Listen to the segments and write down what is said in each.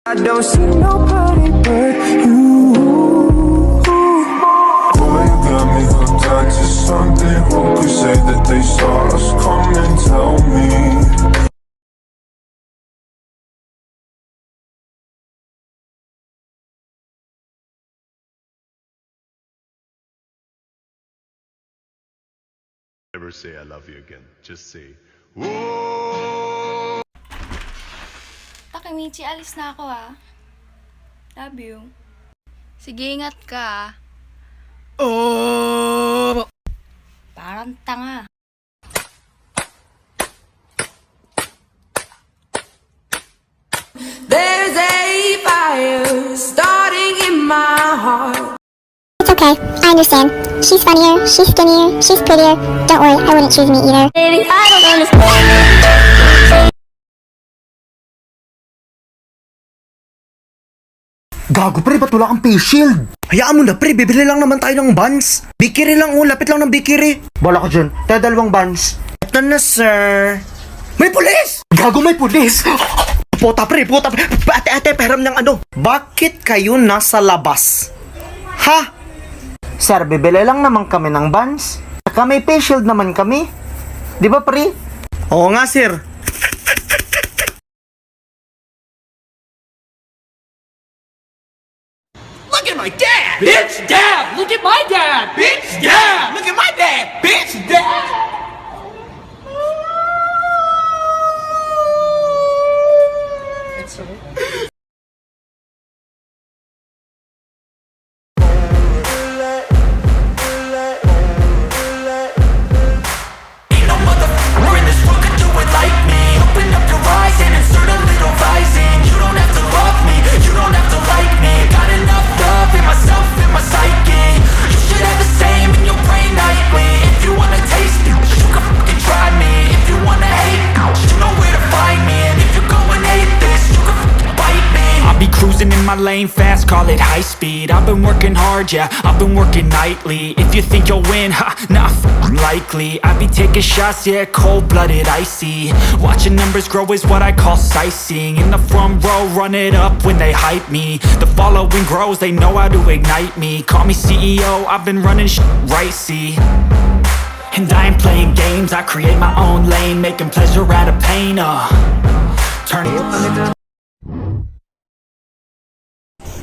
I don't see nobody but you. Boy, you got me hooked onto something. Who could say that they saw us? Come and tell me. Never say I love you again. Just say, whoa! Takemichi, alis na ako Love you. Sige, ingat ka Oh! Parang tanga. There's a fire starting in my heart. It's okay, I understand. She's funnier, she's skinnier, she's prettier. Don't worry, I wouldn't choose me either. Baby, I don't understand. Gago pre, ba't wala kang face shield? Hayaan mo na pre, bibili lang naman tayo ng buns. Bikiri lang lapit lang ng bikiri. Bala ka dyan, tayo dalawang buns. Ito na sir. May pulis! Gago, may pulis! Puta pre, ate, pahiram ng ano. Bakit kayo nasa labas? Ha? Sir, bibili lang naman kami ng buns. Saka may face shield naman kami. Di ba pre? Oo nga sir. Look at my dad! Bitch, dad! Look at my dad! Bitch, dad! Look at my dad! Bitch, dad! Ain't no motherfucker in this world could do it like me. Open up your eyes and insert a little rising. You don't have to love me, you don't have to like me. Got enough love in myself, in my psyche. You should have the same in your brain nightly. If you wanna taste it, you can fucking try me. If you wanna hate, you know where to find me. And if you're going hate this, you can fucking bite me. I'll be cruising in my lane fast, call it high speed. I've been working hard, yeah, I've been working nightly. If you think you'll win, ha, nah, likely. I be taking shots, yeah, cold-blooded, icy. Watching numbers grow is what I call sightseeing. In the front row, run it up when they hype me. The following grows, they know how to ignite me. Call me CEO, I've been running right, see. And I ain't playing games, I create my own lane. Making pleasure out of pain, turn it.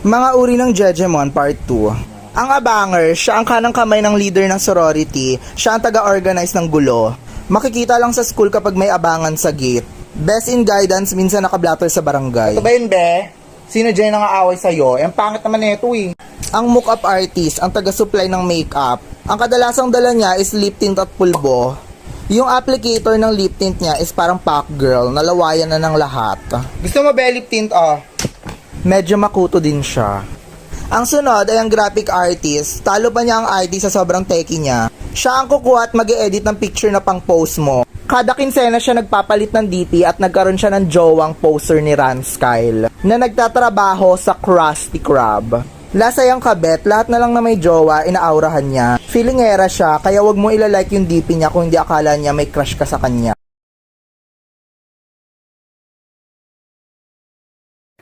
Mga uri ng Jejemon Part 2. Ang abanger, siya ang kanang kamay ng leader ng sorority, siya ang taga-organize ng gulo. Makikita lang sa school kapag may abangan sa gate. Best in guidance, minsan nakablatter sa barangay. Ito ba yun, be? Sino dyan ang aaway sa'yo? Ang pangit naman nito Ang mock-up artist, ang taga-supply ng makeup. Ang kadalasang dala niya is lip tint at pulbo. Yung applicator ng lip tint niya is parang pack girl, nalawayan na ng lahat. Gusto mo ba lip tint, Medyo makuto din siya. Ang sunod ay ang graphic artist. Talo pa niya ang ID sa sobrang techie niya. Siya ang kukuha at mag-e-edit ng picture na pang post mo. Kada kinsena siya nagpapalit ng DP at nagkaroon siya ng jowang poster ni Rance Kyle na nagtatrabaho sa Krusty Krab. Lasayang kabet, lahat na lang na may jowa, inaaurahan niya. Feelingera siya, kaya wag mo ilalike yung DP niya kung hindi akala niya may crush ka sa kanya.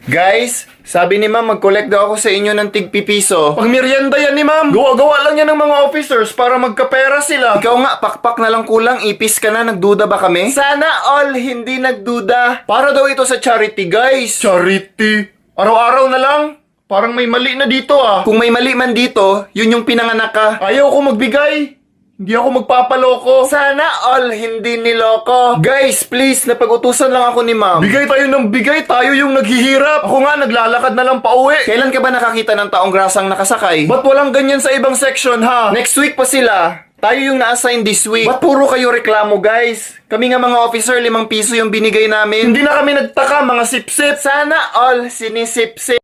Guys, sabi ni ma'am mag-collect daw ako sa inyo ng tig-pipiso. Pag merienda yan ni ma'am. Gawa-gawa lang yan ng mga officers para magkapera sila. Ikaw nga, pakpak na lang kulang, ipis ka na, nagduda ba kami? Sana all hindi nagduda. Para daw ito sa charity, guys. Charity? Araw-araw na lang? Parang may mali na dito Kung may mali man dito, yun yung pinanganak ka. Ayaw ko magbigay. Hindi ako magpapaloko. Sana all hindi niloko. Guys, please, napag-utusan lang ako ni ma'am. Bigay tayo ng bigay, tayo yung naghihirap. Ako nga, naglalakad na lang pauwi. Kailan ka ba nakakita ng taong grasang nakasakay? Ba't walang ganyan sa ibang section, ha? Next week pa sila. Tayo yung na-assign this week. Ba't puro kayo reklamo, guys? Kami nga mga officer, 5 piso yung binigay namin. Hindi na kami nagtaka, mga sip-sip. Sana all sinisip-sip.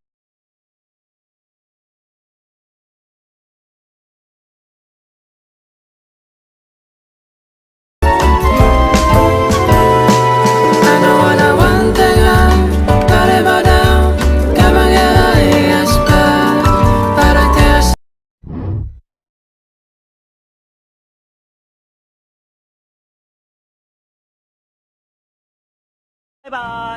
Bye-bye!